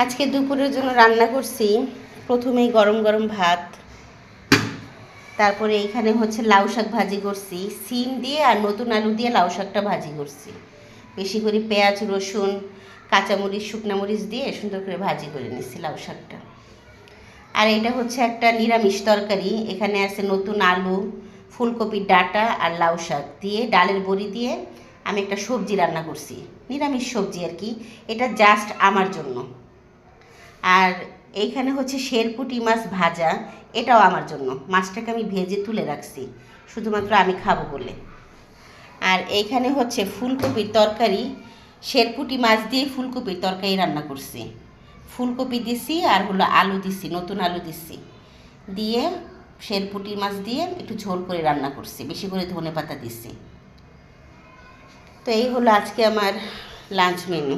আজকে দুপুরের জন্য রান্না করছি প্রথমেই গরম গরম ভাত, তারপরে এইখানে হচ্ছে লাউ শাক ভাজি করছি সিম দিয়ে আর নতুন আলু দিয়ে লাউ শাকটা ভাজি করছি। বেশি করে পেঁয়াজ রসুন কাঁচামরিচ শুকনো মরিচ দিয়ে সুন্দর করে ভাজি করে নিচ্ছি লাউ শাকটা। আর এটা হচ্ছে একটা নিরামিষ তরকারি, এখানে আছে নতুন আলু ফুলকপির ডাঁটা আর লাউ শাক দিয়ে ডালের বড়ি দিয়ে আমি একটা সবজি রান্না করছি, নিরামিষ সবজি আর কি। এটা জাস্ট আমার জন্য। আর এইখানে হচ্ছে শেরপুঁটি মাছ ভাজা, এটাও আমার জন্য। মাছটাকে আমি ভেজে তুলে রাখছি শুধুমাত্র আমি খাবো বলে। আর এইখানে হচ্ছে ফুলকপির তরকারি, শেরপুঁটি মাছ দিয়ে ফুলকপির তরকারি রান্না করছি। ফুলকপি দিছি আর হলো আলু দিছি, নতুন আলু দিছি দিয়ে শেরপুঁটি মাছ দিয়ে একটু ঝোল করে রান্না করছি, বেশি করে ধনেপাতা দিছি। তো এই হলো আজকে আমার লাঞ্চ মেনু।